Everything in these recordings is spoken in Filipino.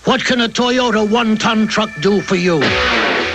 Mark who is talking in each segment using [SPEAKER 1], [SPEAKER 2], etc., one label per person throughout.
[SPEAKER 1] What can a Toyota one-ton truck do for you?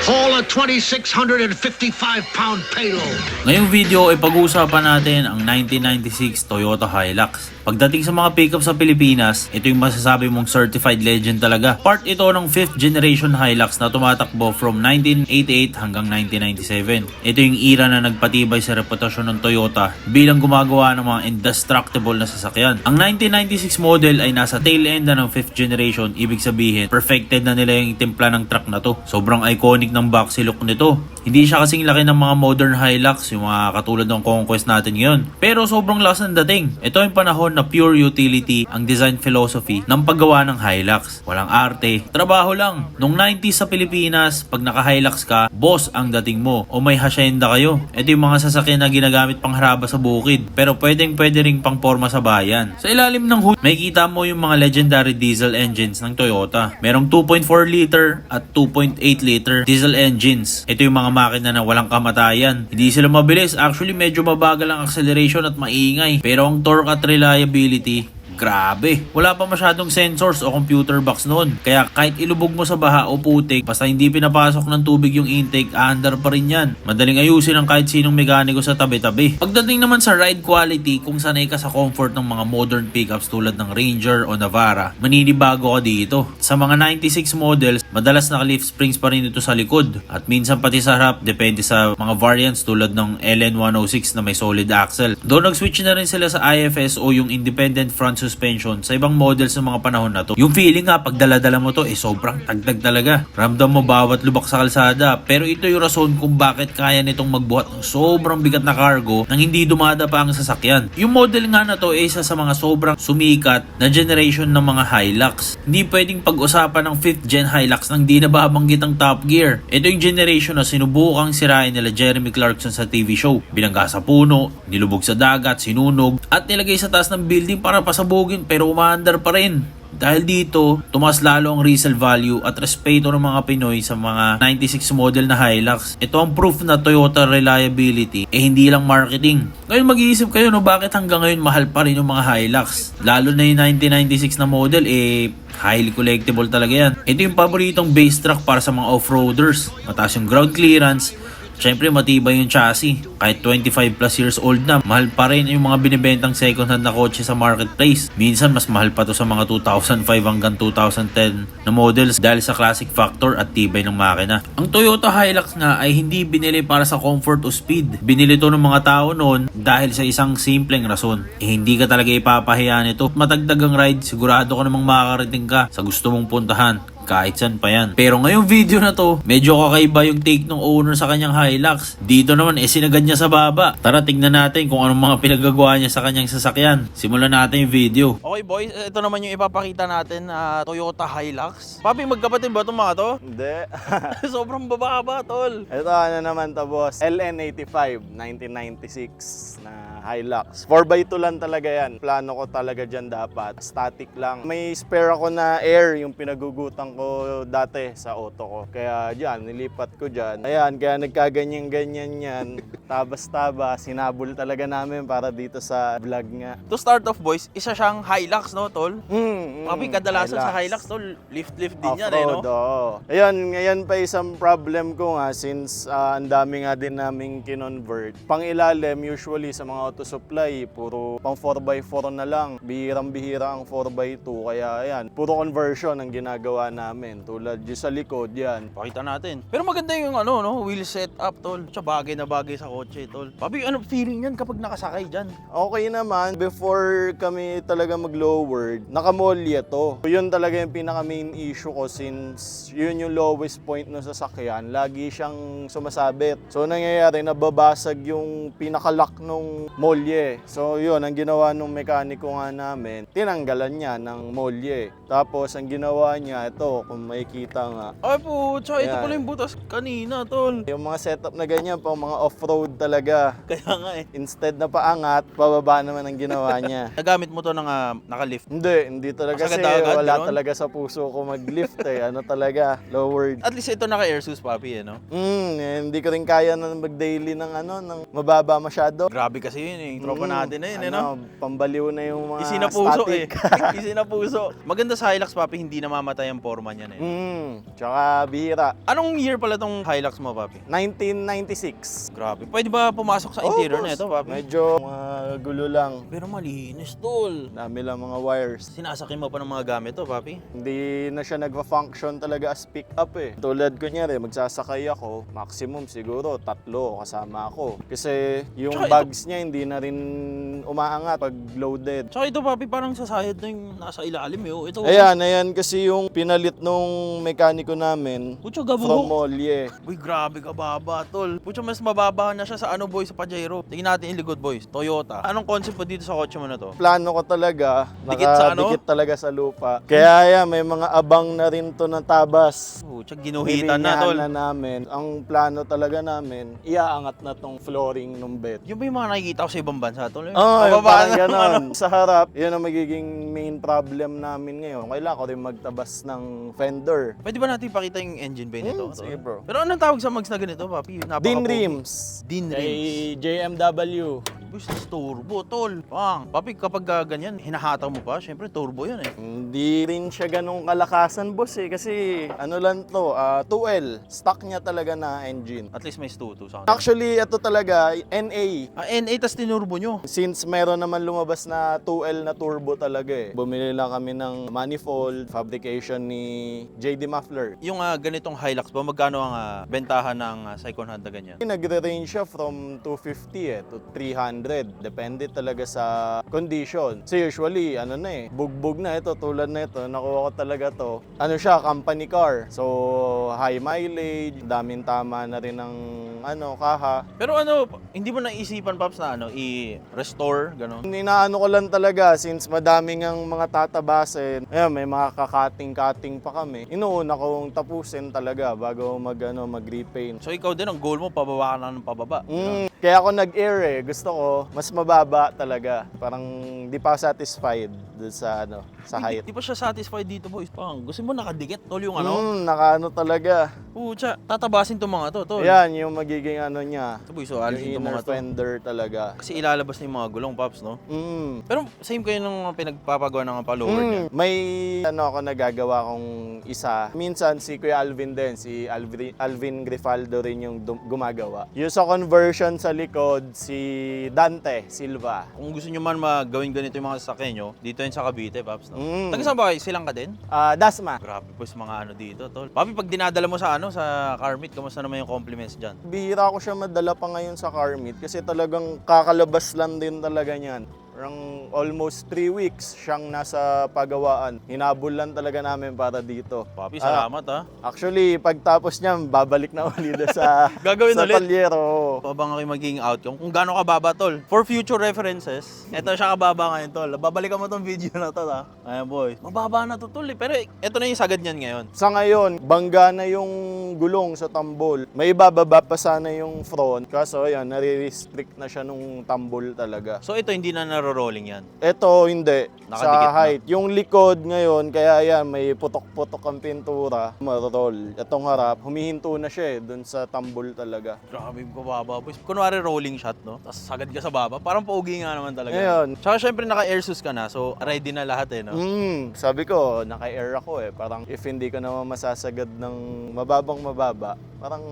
[SPEAKER 1] Haul a 2,655-pound payload.
[SPEAKER 2] Ngayong video ay pag-uusapan natin ang 1996 Toyota Hilux. Pagdating sa mga pickup sa Pilipinas, ito yung masasabi mong certified legend talaga. Part ito ng 5th generation Hilux na tumatakbo from 1988 hanggang 1997. Ito yung era na nagpatibay sa reputasyon ng Toyota bilang gumagawa ng mga indestructible na sasakyan. Ang 1996 model ay nasa tail end na ng 5th generation, ibig sabihin perfected na nila yung timpla ng truck na to. Sobrang iconic ng boxy look nito. Hindi siya kasing laki ng mga modern Hilux, yung mga katulad ng Conquest natin ngayon. Pero sobrang lakas ng dating. Ito yung panahon na pure utility ang design philosophy ng paggawa ng Hilux. Walang arte, trabaho lang. Nung 90s sa Pilipinas, pag naka-Hilux ka, boss ang dating mo o may hacienda kayo. Ito yung mga sasakyan na ginagamit pang haraba sa bukid, pero pwede ring pang porma sa bayan. Sa ilalim ng hood, may kita mo yung mga legendary diesel engines ng Toyota. Merong 2.4 liter at 2.8 liter diesel engines. Ito yung mga makina na walang kamatayan. Hindi sila mabilis, actually medyo mabagal ang acceleration at maingay. Pero ang torque at reliability, grabe. Wala pa masyadong sensors o computer box noon. Kaya kahit ilubog mo sa baha o putik, basta hindi pinapasok ng tubig yung intake, aandar pa rin yan. Madaling ayusin ng kahit sinong mekaniko sa tabi-tabi. Pagdating naman sa ride quality, kung sanay ka sa comfort ng mga modern pickups tulad ng Ranger o Navara, maninibago ka dito. Sa mga 96 models, madalas naka-leaf springs pa rin ito sa likod. At minsan pati sa harap, depende sa mga variants tulad ng LN106 na may solid axle. Doon nag-switch na rin sila sa IFS o yung independent front suspension sa ibang models ng mga panahon na to. Yung feeling nga pag dala-dala mo to sobrang tagdag talaga. Ramdam mo bawat lubak sa kalsada. Pero ito yung rason kung bakit kaya nitong magbuhat ng sobrang bigat na cargo nang hindi dumada pa ang sasakyan. Yung model nga na to ay isa sa mga sobrang sumikat na generation ng mga Hilux. Hindi pwedeng pag-usapan ng 5th gen Hilux nang di nababanggit ang Top Gear. Ito yung generation na sinubukang sirain nila Jeremy Clarkson sa TV show. Binangga sa puno, nilubog sa dagat, sinunog, at nilagay sa taas ng building para pasabugin pero umaandar pa rin. Dahil dito, tumaas lalo ang resale value at respeto ng mga Pinoy sa mga 96 model na Hilux. Ito ang proof na Toyota reliability hindi lang marketing. Ngayon mag-iisip kayo bakit hanggang ngayon mahal pa rin yung mga Hilux. Lalo na yung 1996 na model highly collectible talaga yan. Ito yung paboritong base truck para sa mga off-roaders. Mataas yung ground clearance. Siyempre matibay yung chassis. Kahit 25 plus years old na, mahal pa rin yung mga binibentang second hand na kotse sa marketplace. Minsan mas mahal pa to sa mga 2005 hanggang 2010 na models dahil sa classic factor at tibay ng makina. Ang Toyota Hilux nga ay hindi binili para sa comfort o speed. Binili to ng mga tao noon dahil sa isang simpleng rason. Hindi ka talaga ipapahiya nito. Matagdag ang ride, sigurado ka namang makakarating ka sa gusto mong puntahan. Kahit saan pa yan. Pero ngayong video na to, medyo kakaiba yung take ng owner sa kanyang Hilux. Dito naman sinagad niya sa baba. Tara tignan natin kung anong mga pinagagawa niya sa kanyang sasakyan. Simulan natin yung video.
[SPEAKER 3] Okay boys, ito naman yung ipapakita natin na Toyota Hilux. Papi, magkapatid ba itong mga to?
[SPEAKER 4] Hindi.
[SPEAKER 3] Sobrang bababa, tol.
[SPEAKER 4] Ito naman to boss. LN85 1996 na Hilux. 4x2 lang talaga yan. Plano ko talaga dyan dapat. Static lang. May spare ako na air yung pinagugutan ko dati sa auto ko. Kaya dyan, nilipat ko dyan. Ayan, kaya nagkaganyan-ganyan yan. Tabas-tabas. Sinabol talaga namin para dito sa vlog nga.
[SPEAKER 3] To start off boys, isa siyang Hilux, no, tol? Papi, kadalasan
[SPEAKER 4] Hilux.
[SPEAKER 3] sa Hilux, tol, lift-lift din yan,
[SPEAKER 4] Off-road,
[SPEAKER 3] no?
[SPEAKER 4] oo. Ayun, ngayon pa isang problem ko nga since ang dami nga din naming kinonvert. Pang ilalim, usually sa mga auto supply, puro pang 4x4 na lang. Bihirang-bihira ang 4x2. Kaya ayan, puro conversion ang ginagawa namin. Tulad yung sa likod, yan.
[SPEAKER 3] Pakita natin. Pero maganda yung wheel setup, tol. Tsaka bagay na bagay sa kotse, tol. Papi, ano feeling yan kapag nakasakay dyan?
[SPEAKER 4] Okay naman, before kami talaga mag-lowered, nakamolya to. Yun talaga yung pinaka main issue ko since yun yung lowest point ng sasakyan. Lagi siyang sumasabit. So nangyayari, nababasag yung pinaka-lock nung molye. So yun, ang ginawa nung mekaniko nga namin, tinanggalan niya ng molye. Tapos ang ginawa niya, ito, kung makikita nga.
[SPEAKER 3] Ay po, tsaka ito
[SPEAKER 4] Ayan.
[SPEAKER 3] pala yung butas kanina, tol.
[SPEAKER 4] Yung mga setup na ganyan, pang mga off-road talaga.
[SPEAKER 3] Kaya nga
[SPEAKER 4] Instead na paangat, pababa naman ang ginawa niya.
[SPEAKER 3] Nagamit mo to ng naka-lift.
[SPEAKER 4] Hindi talaga kasi
[SPEAKER 3] Agad-agad,
[SPEAKER 4] wala
[SPEAKER 3] gano'n?
[SPEAKER 4] talaga sa puso ko mag-lift Ano talaga, lowered.
[SPEAKER 3] At least ito naka-air shoes, papi, no?
[SPEAKER 4] Hindi ko rin kaya na mag-daily ng ng mababa masyado.
[SPEAKER 3] Grabe kasi yun eh. Tropa natin na yun, no?
[SPEAKER 4] Pambaliw na yung mga
[SPEAKER 3] Isi na puso
[SPEAKER 4] static.
[SPEAKER 3] Isi na puso. Maganda sa Hilux, papi, hindi namamatay ang forma normal yan eh.
[SPEAKER 4] Tsaka bihira.
[SPEAKER 3] Anong year pala tong Hilux mo, papi?
[SPEAKER 4] 1996.
[SPEAKER 3] Grabe. Pwede ba pumasok sa interior na ito, papi?
[SPEAKER 4] Medyo gulo lang.
[SPEAKER 3] Pero malinis, tol.
[SPEAKER 4] Dami lang mga wires.
[SPEAKER 3] Sinasakyan mo pa ng mga gamit to, papi?
[SPEAKER 4] Hindi na siya nagfa-function talaga as pick-up eh. Tulad ko niya magsasakay ako, maximum siguro 3 kasama ako. Kasi yung
[SPEAKER 3] Tsaka
[SPEAKER 4] bags niya hindi na rin umaangat pag loaded.
[SPEAKER 3] Tsaka ito, papi, parang sasayad na yung nasa ilalim eh. Oh. Ito,
[SPEAKER 4] Ayan kasi yung pinalit nung mekaniko namin
[SPEAKER 3] Pucho,
[SPEAKER 4] from
[SPEAKER 3] gabo.
[SPEAKER 4] Molye.
[SPEAKER 3] Uy, grabe ka baba, tol. Pucho, mas mababa na siya sa ano, boys, sa Pajero. Tingnan natin yung likod, boys. Toyota. Anong concept po dito sa kotse mo na to?
[SPEAKER 4] Plano ko talaga,
[SPEAKER 3] Dikit sa ano?
[SPEAKER 4] nakadikit talaga sa lupa. Kaya yan, may mga abang na rin to ng tabas.
[SPEAKER 3] Pucho, ginuhitan na, tol.
[SPEAKER 4] Lilinyahan na namin. Ang plano talaga namin, iaangat na tong flooring ng bed.
[SPEAKER 3] Yung ba yung mga nakikita ko sa ibang bansa, tol?
[SPEAKER 4] Oo, parang
[SPEAKER 3] na,
[SPEAKER 4] ganon. Sa harap, yun ang magiging main problem namin ngayon. Kailangan ko rin magtabas ng fender.
[SPEAKER 3] Pwede ba natin ipakita yung engine bay nito? tol?
[SPEAKER 4] Sige bro.
[SPEAKER 3] Pero anong tawag sa mags na ganito, papi?
[SPEAKER 4] Din rims.
[SPEAKER 3] Din rims.
[SPEAKER 4] Kay JMW.
[SPEAKER 3] Business turbo, tol. Pang. Papi, kapag ganyan, hinahataw mo pa, syempre turbo yun eh.
[SPEAKER 4] Hindi rin siya ganong kalakasan boss eh. Kasi ano lang to, 2L. Stock niya talaga na engine.
[SPEAKER 3] At least may stuto sa
[SPEAKER 4] Actually, ito talaga, NA.
[SPEAKER 3] NA, tas tinurbo nyo.
[SPEAKER 4] Since meron naman lumabas na 2L na turbo talaga eh. Bumili lang kami ng manifold, fabrication ni JD Muffler.
[SPEAKER 3] Yung ganitong Hilux ba, magkano ang bentahan ng second hand na ganyan?
[SPEAKER 4] Nagre-range siya from 250 to 300. Depende talaga sa condition. So usually, bugbog na ito, tulad na ito, nakuha ko talaga to. Ano siya, company car. So high mileage, daming tama na rin ng kaha.
[SPEAKER 3] Pero hindi mo naisipan, Paps, na i-restore, gano'n?
[SPEAKER 4] Inaano ko lang talaga since madaming ang mga tatabasin. Ayan, may mga kakating-kating pa kami. Inuuna kong tapusin talaga bago mag-repaint.
[SPEAKER 3] So ikaw din, ang goal mo, pababa ka na ng pababa.
[SPEAKER 4] Kaya ako nag-air eh. Gusto ko, mas mababa talaga. Parang di pa satisfied dun sa height.
[SPEAKER 3] Di pa siya satisfied dito, boys. Pang, gusto mo nakadikit, tol, yung
[SPEAKER 4] Nakaano talaga.
[SPEAKER 3] Pucha, tatabasin itong mga to, tol.
[SPEAKER 4] Yan, yung magiging niya.
[SPEAKER 3] Ito, boys, so alisin
[SPEAKER 4] Yung
[SPEAKER 3] itong
[SPEAKER 4] inner
[SPEAKER 3] mga to.
[SPEAKER 4] fender talaga.
[SPEAKER 3] Kasi ilalabas na yung mga gulong, Paps, no? Pero same kayo nung pinagpapagawa ng pa-lower niya.
[SPEAKER 4] May ako nagagawa kong isa. Minsan si Kuya Alvin din, si Alvin Grifaldo rin yung gumagawa. Yung sa conversion sa likod, si Dante Silva.
[SPEAKER 3] Kung gusto nyo man magawin ganito yung mga sasakyan nyo, dito yun sa Cavite, Paps, no?
[SPEAKER 4] Mm.
[SPEAKER 3] Taga saan ba kayo? Silang ka din?
[SPEAKER 4] Dasma.
[SPEAKER 3] Grabe po sa mga dito, tol. Papi, pag dinadala mo sa sa car meet, kamusta naman yung compliments dyan?
[SPEAKER 4] Bihira ko siya madala pa ngayon sa car meet kasi talagang kakalabas lang din talaga niyan. Parang almost 3 weeks siyang nasa pagawaan. Hinabol lang talaga namin para dito.
[SPEAKER 3] Papi, salamat ha.
[SPEAKER 4] Actually, pagtapos niya, babalik na ulit sa
[SPEAKER 3] Gagawin
[SPEAKER 4] sa
[SPEAKER 3] ulit?
[SPEAKER 4] talyero.
[SPEAKER 3] Abang kayo magiging outcome. Kung gaano kababa, tol. For future references, eto siya kababa ngayon, tol. Babalikan mo tong video na to, ha. Ayan, boy. Mababa na to, tol. Pero eto na yung sagad niyan ngayon.
[SPEAKER 4] Sa ngayon, bangga na yung gulong sa tambol. May bababa pa sana yung front. Kaso, ayan, nare-restrict na siya nung tambol talaga.
[SPEAKER 3] So ito, hindi na naro-rolling yan.
[SPEAKER 4] Ito, hindi.
[SPEAKER 3] Nakadikit
[SPEAKER 4] Sa height. Yung likod ngayon, kaya yan, may putok-putok ang pintura. Marol. Itong harap, humihinto na siya dun sa tambol talaga.
[SPEAKER 3] Grabe yung kababa, boys. Kunwari rolling shot, no? Tapos sagad ka sa baba. Parang pogi nga naman talaga.
[SPEAKER 4] Ngayon.
[SPEAKER 3] Tsaka syempre naka-airsus ka na. So ready na lahat eh, no?
[SPEAKER 4] Sabi ko, naka-air ako eh. Parang if hindi ko naman masasagad ng mababang mababa, parang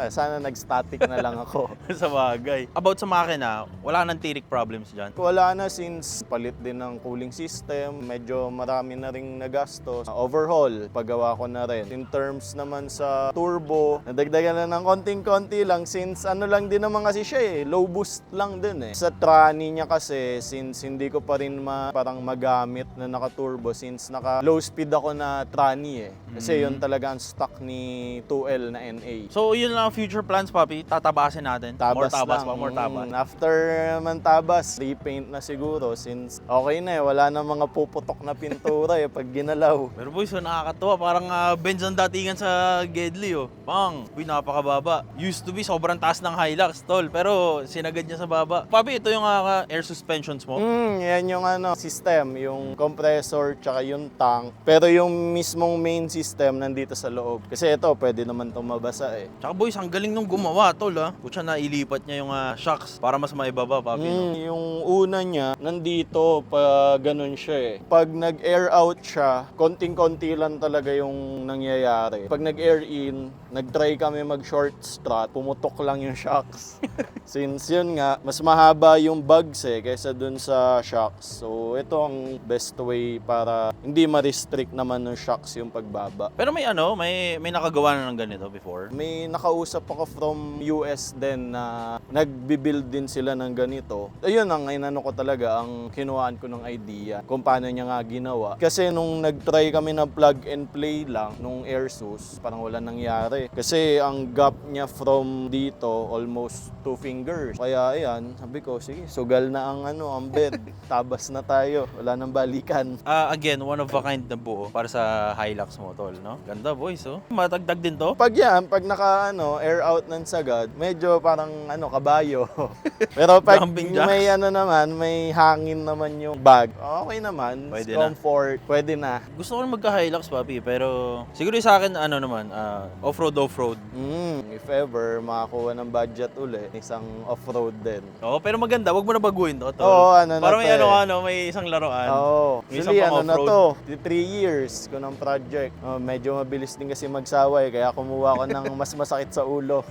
[SPEAKER 4] sana nag-static na lang ako.
[SPEAKER 3] Sa bagay. About sa makina, wala nang tirik problems dyan.
[SPEAKER 4] Wala na since palit din ng cooling system, medyo marami na ring nagastos. Overhaul, paggawa ko na rin. In terms naman sa turbo, nadagdagan na ng konting-konti lang since lang din naman kasi siya eh, low boost lang din eh. Sa tranny niya kasi, since hindi ko pa rin parang magamit na naka-turbo since naka-low speed ako na tranny eh. Kasi yun talaga ang stock ni 2L na NA.
[SPEAKER 3] So yun lang ang future plans, papi. Tatabasin natin. More tabas
[SPEAKER 4] lang.
[SPEAKER 3] pa, more tabas.
[SPEAKER 4] After man tabas, repaint na siguro since okay na eh, wala na mga puputok na pintura eh pag ginalaw.
[SPEAKER 3] Pero boys, so nakakatuwa. Parang Benz ang datingan sa Gedli, oh. Pang, uy, napakababa. Used to be sobrang taas ng Hilux, tol. Pero sinagad niya sa baba. Papi, ito yung air suspensions mo.
[SPEAKER 4] Yan yung system, yung compressor tsaka yung tank. Pero yung mismong main system nandito sa loob. Kasi ito, pwede naman itong mabasa nangyari.
[SPEAKER 3] Tsaka boys, ang galing nung gumawa, tol ha. Kutsa na ilipat niya yung shocks para mas maibaba, papi. No?
[SPEAKER 4] Yung una niya, nandito pa ganun siya eh. Pag nag-air out siya, konting-konti lang talaga yung nangyayari. Pag nag-air in, nag-try kami mag-short strut, pumutok lang yung shocks. Since yun nga, mas mahaba yung bugs eh, kaysa dun sa shocks. So, ito ang best way para hindi ma-restrict naman ng shocks yung pagbaba.
[SPEAKER 3] Pero may may nakagawa na ng ganito before.
[SPEAKER 4] May nakausap ako from US din na nagbi-build din sila ng ganito. Ayun ang inano ko talaga, ang kinuhaan ko ng idea kung paano niya nga ginawa. Kasi nung nag-try kami ng plug and play lang nung AirSUS, parang wala nangyari. Kasi ang gap niya from dito, almost 2 fingers. Kaya ayan, sabi ko, sige, sugal na ang bed. Tabas na tayo, wala nang balikan.
[SPEAKER 3] Again, one of a kind na buo para sa Hilux mo, tol, no? Ganda, boys, oh. Matagdag din to.
[SPEAKER 4] Pag naka air out ng sagad, medyo parang kabayo. Pero pag
[SPEAKER 3] Jumping jacks.
[SPEAKER 4] may naman, may hangin naman yung bag, okay naman.
[SPEAKER 3] Pwede
[SPEAKER 4] comfort, pwede na.
[SPEAKER 3] Gusto ko na magka-Hilux, papi, pero siguro sa akin, off-road.
[SPEAKER 4] If ever, makakuha ng budget uli, isang off-road din.
[SPEAKER 3] Oo, pero maganda, wag mo na baguhin to, tol.
[SPEAKER 4] Oo,
[SPEAKER 3] Para may
[SPEAKER 4] to eh.
[SPEAKER 3] may isang laruan.
[SPEAKER 4] Oo.
[SPEAKER 3] May
[SPEAKER 4] Actually,
[SPEAKER 3] isang pang
[SPEAKER 4] na
[SPEAKER 3] off-road.
[SPEAKER 4] to, 3 years ko ng project. Medyo mabilis din kasi magsawa eh, kaya kumuha ko ng mas masakit sa ulo.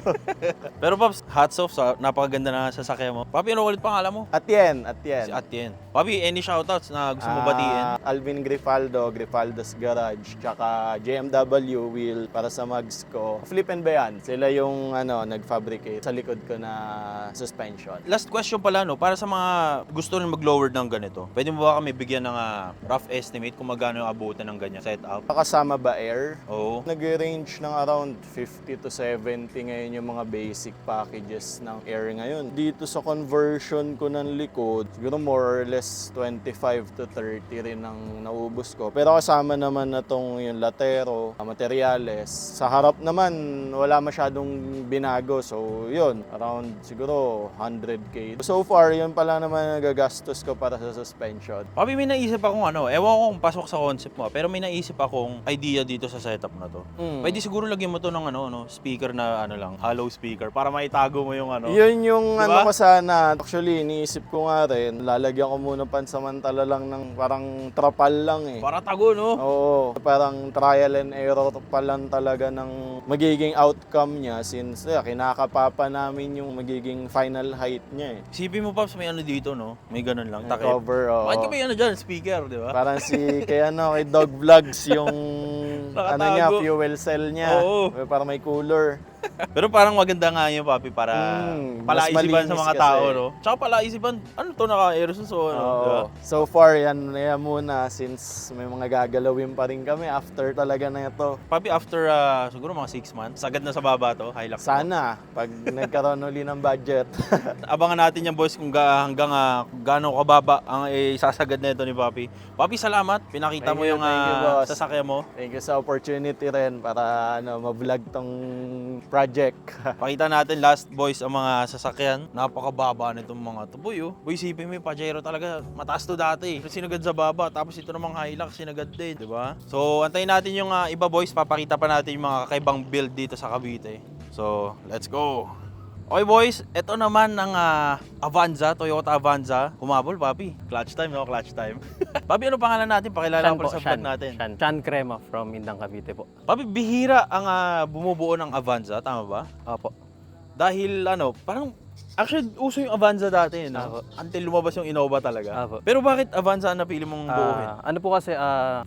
[SPEAKER 3] Pero Pops, hats off sa napakaganda na sasakyan mo. Papi, ano ulit pangalan mo?
[SPEAKER 4] Atien.
[SPEAKER 3] Si Atien. Papi, any shoutouts na gusto mo batiin?
[SPEAKER 4] Alvin Grifaldo, Grifaldo's Garage, tsaka JMW Wheel para sa mugs ko. Flip and Bayan, sila yung nag-fabricate sa likod ko na suspension.
[SPEAKER 3] Last question pala, no, para sa mga gusto rin mag-lower ng ganito, pwede mo ba kami bigyan ng rough estimate kung magkano yung abutan ng ganyan setup?
[SPEAKER 4] Kasama ba air?
[SPEAKER 3] Oo.
[SPEAKER 4] Nag-range ng around 50 to 70 ngayon yung mga basic packages ng air ngayon. Dito sa conversion ko ng likod, siguro more or less 25 to 30 rin ang naubos ko. Pero kasama naman na tong yung latero, materyales. Sa harap naman, wala masyadong binago. So, yun, around siguro 100K. So far, yun pala naman nagagastos ko para sa suspension.
[SPEAKER 3] Papi, may naisip akong ewan ko kung pasok sa concept mo, pero may naisip akong idea dito sa setup na to. Pwede siguro lagyan mo to ng speaker na hollow speaker para maitago mo yung
[SPEAKER 4] Yun yung
[SPEAKER 3] Diba?
[SPEAKER 4] ko sana. Actually, iniisip ko nga rin, lalagyan ko muna pansamantala lang ng parang trapal lang eh.
[SPEAKER 3] para tago, no?
[SPEAKER 4] Oo, parang trial and error pa lang talaga ng magiging outcome niya since kinakapapa namin yung magiging final height niya eh.
[SPEAKER 3] Isipin mo, Pops, may dito, no? May ganun lang,
[SPEAKER 4] May
[SPEAKER 3] takip.
[SPEAKER 4] cover, oo.
[SPEAKER 3] Bakit ka may dyan? Speaker, di ba?
[SPEAKER 4] Parang kay Dog Vlogs yung
[SPEAKER 3] Nakatago.
[SPEAKER 4] fuel cell niya.
[SPEAKER 3] Oo.
[SPEAKER 4] Parang may cooler.
[SPEAKER 3] Pero parang maganda nga yun, Papi, para
[SPEAKER 4] mas
[SPEAKER 3] palaisipan sa
[SPEAKER 4] malinis
[SPEAKER 3] mga
[SPEAKER 4] kasi.
[SPEAKER 3] tao, no? Tsaka palaisipan, naka-aerosus o
[SPEAKER 4] Oo.
[SPEAKER 3] diba?
[SPEAKER 4] So far, yan muna since may mga gagalawin pa rin kami after talaga na ito.
[SPEAKER 3] Papi, after siguro mga 6 months, sagad na sa baba to, Hilux.
[SPEAKER 4] Sana, pag nagkaroon uli ng budget.
[SPEAKER 3] Abangan natin yan, boys, kung hanggang gaano kababa ang isasagad na ito ni Papi. Papi, salamat. Pinakita mo yung
[SPEAKER 4] Thank you, boss.
[SPEAKER 3] sasakyan mo.
[SPEAKER 4] Thank you sa opportunity rin para ma-vlog tong project.
[SPEAKER 3] Pakita natin last, boys, ang mga sasakyan. Napakababa nitong mga to. Boy, Boy, isipin mo yung Pajero talaga. Mataas to dati. Sinagad sa baba. Tapos ito namang Hilux, sinagad din. Diba? So, antayin natin yung iba, boys. Papakita pa natin yung mga kakaibang build dito sa Cavite. So, let's go! Okay, boys, ito naman ang Avanza, Toyota Avanza. Humabol, Papi. Clutch time, no? Clutch time. Papi, ano pangalan natin? Pakilala ko sa vlog natin.
[SPEAKER 5] Chan Crema from Indang Cavite po.
[SPEAKER 3] Papi, bihira ang bumubuo ng Avanza, tama ba?
[SPEAKER 5] Opo.
[SPEAKER 3] Dahil parang actually uso yung Avanza dati, no?
[SPEAKER 5] Apo.
[SPEAKER 3] Until lumabas yung Innova talaga.
[SPEAKER 5] Apo.
[SPEAKER 3] Pero bakit Avanza ang napili mong buuhin?
[SPEAKER 5] Ano po kasi,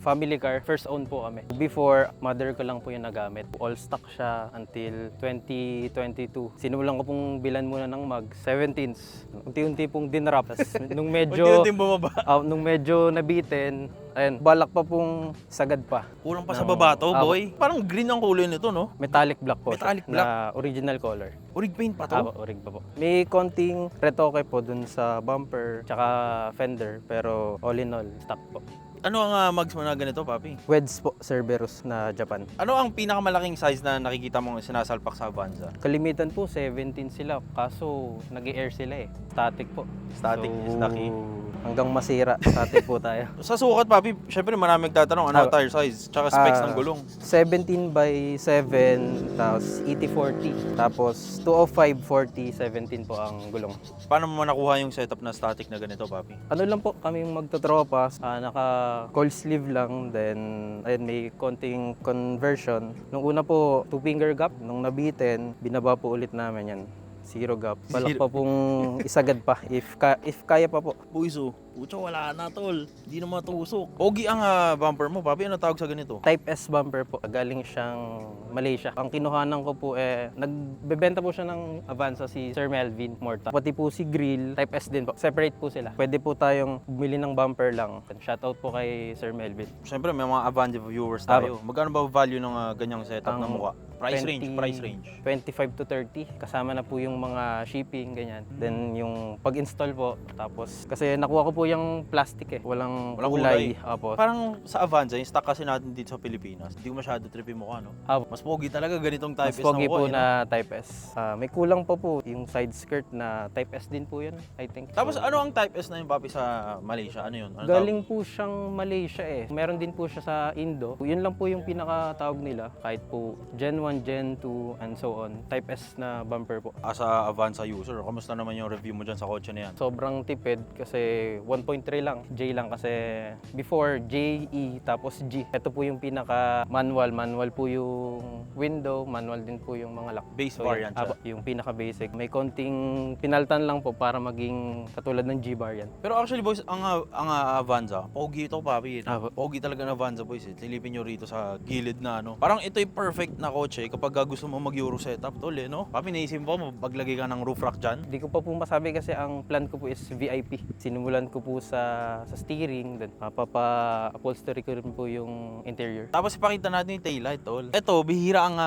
[SPEAKER 5] family car, first own po kami. Before, mother ko lang po yung nagamit. All stock siya until 2022. Sinulang ko pong bilan muna ng mag, 17s. Unti-unti pong dinrap. Tas nung medyo,
[SPEAKER 3] Unti-unti bumaba.
[SPEAKER 5] nung medyo nabitin, ayun, balak pa pong sagad pa.
[SPEAKER 3] Kulang pa sa baba to,
[SPEAKER 5] Apo.
[SPEAKER 3] boy. Parang green ang kulay nito, no?
[SPEAKER 5] Metallic black po siya,
[SPEAKER 3] Metallic black?
[SPEAKER 5] na original color.
[SPEAKER 3] Orig paint pa to.
[SPEAKER 5] Apo, orig pa po. May konting retoke po dun sa bumper tsaka fender, pero all in all, stock po.
[SPEAKER 3] Ano ang mags mo na ganito, papi?
[SPEAKER 5] Weds po, Cerberus na Japan.
[SPEAKER 3] Ano ang pinakamalaki size na nakikita mong sinasalpak sa Avanza?
[SPEAKER 5] Kalimitan po, 17 sila. Kaso, nag-air sila eh. Static po.
[SPEAKER 3] Static is the key.
[SPEAKER 5] Hanggang masira, static po tayo.
[SPEAKER 3] Sa sukat, papi, syempre maraming magtatanong, ano ang tire size? Tsaka specs ng gulong.
[SPEAKER 5] 17 by 7, tapos 80-40. Tapos 205-40, 17 po ang gulong.
[SPEAKER 3] Paano mo nakuha yung setup na static na ganito, papi?
[SPEAKER 5] Ano lang po, kami yung magtotropa, naka cold sleeve lang, then ayun, may konting conversion. Nung una po, 2-finger gap, nung nabitin, binaba po ulit namin yan. 0 gap. Balak pa pong isagad pa, if kaya pa po.
[SPEAKER 3] Puiso, pucho, wala na tol. Hindi na matusok. Pogi ang bumper mo, papi. Ano tawag sa ganito?
[SPEAKER 5] Type S bumper po, galing siyang Malaysia. Ang kinuhanan ko po nagbebenta po siya ng Avanza si Sir Melvin Morta. Pati po si Grill, Type S din po. Separate po sila. Pwede po tayong bumili ng bumper lang. Shoutout po kay Sir Melvin.
[SPEAKER 3] Siyempre, may mga Avanza viewers tayo. Magkano ba value ng ganyang setup ng mukha? Price range.
[SPEAKER 5] 25 to 30. Kasama na po yung mga shipping, ganyan. Then yung pag-install po, tapos kasi nakuha ko po yung plastic eh. Walang kulay. Apo.
[SPEAKER 3] Parang sa Avanza, yung stock kasi natin dito sa Pilipinas, hindi ko masyado trip yung mukha, no?
[SPEAKER 5] Apo.
[SPEAKER 3] Mas pogi talaga ganitong type
[SPEAKER 5] Mas
[SPEAKER 3] S
[SPEAKER 5] pogi
[SPEAKER 3] na mukha.
[SPEAKER 5] po na Type S. May kulang pa po yung side skirt na Type S din po yun, I think.
[SPEAKER 3] Tapos
[SPEAKER 5] So,
[SPEAKER 3] ano ang type S na yung papi sa Malaysia? Ano yun? Ano
[SPEAKER 5] galing po siyang Malaysia eh. Meron din po siya sa Indo. Yun lang po yung pinakatawag nila. Kahit po Gen 1, Gen 2, and so on. Type S na bumper po.
[SPEAKER 3] As a Avanza user, kamusta naman yung review mo dyan sa kotse na yan?
[SPEAKER 5] Sobrang tipid kasi 1.3 lang. J lang kasi before J, E, tapos G. Ito po yung pinaka manual. Manual po yung window. Manual din po yung mga lock.
[SPEAKER 3] Base
[SPEAKER 5] So,
[SPEAKER 3] variant siya.
[SPEAKER 5] yung pinaka basic. May konting pinaltan lang po para maging katulad ng G variant.
[SPEAKER 3] Pero actually boys, ang Avanza, pogi ito papi.
[SPEAKER 5] Apo.
[SPEAKER 3] Pogi talaga ng Avanza boys. Silipin nyo rito sa gilid na ano. Parang ito yung perfect na kotse kapag gusto mo mag-Euro setup tol eh, no? Papi, naisip mo, maglagay ka ng roof rack dyan?
[SPEAKER 5] Hindi ko pa po masabi kasi ang plan ko po is VIP. Sinimulan ko po sa steering, then papa-upholstery ko rin po yung interior.
[SPEAKER 3] Tapos ipakita natin yung taillight, tol. Ito, bihira ang...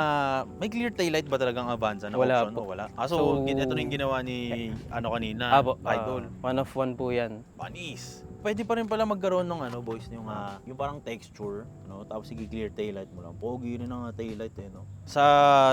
[SPEAKER 3] may clear taillight ba talaga ang Avanza na
[SPEAKER 5] Wala
[SPEAKER 3] option?
[SPEAKER 5] po.
[SPEAKER 3] O wala. So,
[SPEAKER 5] So,
[SPEAKER 3] ito na yung ginawa ni kanina,
[SPEAKER 5] Apo,
[SPEAKER 3] Idol.
[SPEAKER 5] 1 of 1 po yan.
[SPEAKER 3] Panis. Pwede pa rin pala magkaroon ng boys, yung parang texture, no? Tapos i-clear taillight mo lang. Pogi rin ang taillight eh, no? Sa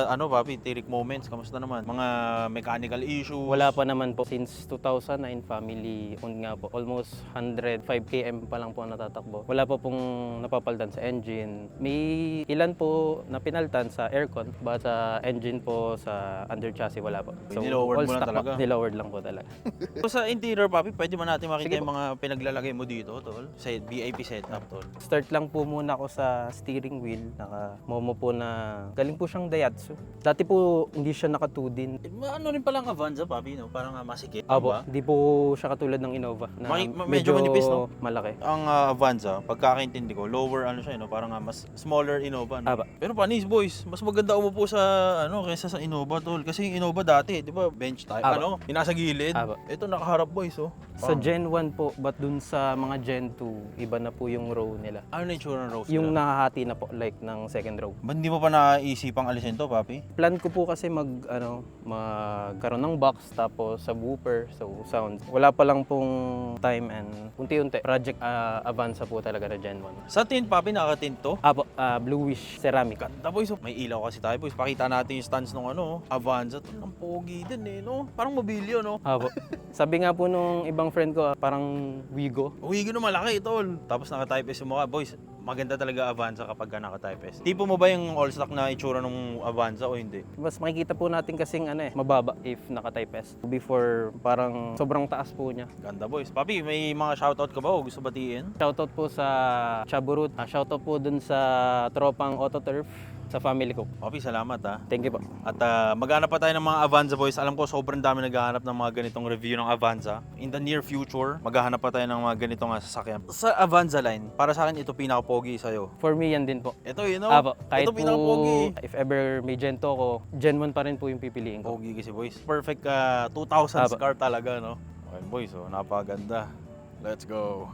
[SPEAKER 3] papi, Tirik Moments, kamusta naman? Mga mechanical issues?
[SPEAKER 5] Wala pa naman po. Since 2009, family owned nga po. Almost 105 km pa lang po ang natatakbo. Wala pa pong napapaldan sa engine. May ilan po na pinaltan sa aircon, but sa engine po, sa under chassis, wala po.
[SPEAKER 3] Nilowered mo lang
[SPEAKER 5] stock
[SPEAKER 3] talaga?
[SPEAKER 5] po. Nilowered lang po talaga.
[SPEAKER 3] So, sa interior, papi, pwede ba natin makita
[SPEAKER 5] Sige
[SPEAKER 3] yung mga pinaglalagay mo dito, tol? Sa VIP setup, tol.
[SPEAKER 5] Start lang po muna ako sa steering wheel. Naka-momo po na galing po siyang Daihatsu. Dati po hindi siya naka-2-din.
[SPEAKER 3] Ano rin pala ang Avanza, papi, no? Parang masikip,
[SPEAKER 5] Apo,
[SPEAKER 3] ba?
[SPEAKER 5] hindi po siya katulad ng Innova na
[SPEAKER 3] medyo manipis, no?
[SPEAKER 5] malaki.
[SPEAKER 3] Ang Avanza, pagkakaintindi ko, lower siya, no? Parang mas smaller Innova, no?
[SPEAKER 5] Aba.
[SPEAKER 3] Pero panis, boys, mas maganda umupo sa kaysa sa Innova, tol. Kasi yung Innova dati, di ba, bench type,
[SPEAKER 5] Aba.
[SPEAKER 3] yung nasa gilid.
[SPEAKER 5] Aba.
[SPEAKER 3] Ito nakaharap, boys, oh.
[SPEAKER 5] Sa Gen 1 po, but dun sa mga Gen 2, iba na po yung row nila.
[SPEAKER 3] Ano na yung tsura ng Rose?
[SPEAKER 5] Yung nakahati na po, like ng second row.
[SPEAKER 3] Ba't hindi mo pa naisipang alisin to, papi?
[SPEAKER 5] Plan ko po kasi magkaroon ng box tapos subwoofer, so sound. Wala pa lang pong time and unti-unti. Project Avanza po talaga na Gen 1.
[SPEAKER 3] Sa tint, papi, nakatint to.
[SPEAKER 5] Apo, bluish ceramic.
[SPEAKER 3] Ganda, boys. Oh. May ilaw kasi tayo, boys. Pakita natin yung stance ng Avanza. To, ang pogi din eh, no? Parang mobilyo, no?
[SPEAKER 5] Apo. Sabi nga po nung ibang friend ko, parang Wigo.
[SPEAKER 3] Uwi na malaki, tol. Tapos naka-type S yung mukha. Boys, maganda talaga Avanza kapag naka-type S. Tipo mo ba yung all-stock na itsura ng Avanza o hindi?
[SPEAKER 5] Mas makikita po natin kasing mababa if naka-type S. Before, parang sobrang taas po niya.
[SPEAKER 3] Ganda, boys. Papi, may mga shoutout ka ba o gusto batiin?
[SPEAKER 5] Shoutout po sa Chaburut. Shoutout po dun sa tropang Autoturf sa family ko.
[SPEAKER 3] Papi, salamat ha.
[SPEAKER 5] Thank you po.
[SPEAKER 3] At maghanap pa tayo ng mga Avanza, boys. Alam ko sobrang dami naghahanap ng mga ganitong review ng Avanza. In the near future, maghahanap pa tayo ng mga ganitong sasakyan. Sa Avanza line, para sa akin ito pinaka-pogi sa'yo.
[SPEAKER 5] For me, yan din po.
[SPEAKER 3] Ito,
[SPEAKER 5] Apo, kahit
[SPEAKER 3] ito pinaka-pogi.
[SPEAKER 5] po, if ever may Gen 2 ko, Gen 1 pa rin po yung pipiliin ko.
[SPEAKER 3] Pogi kasi, boys. Perfect 2000s
[SPEAKER 5] Apo.
[SPEAKER 3] car talaga, no? Okay, boys, napakaganda. Let's go.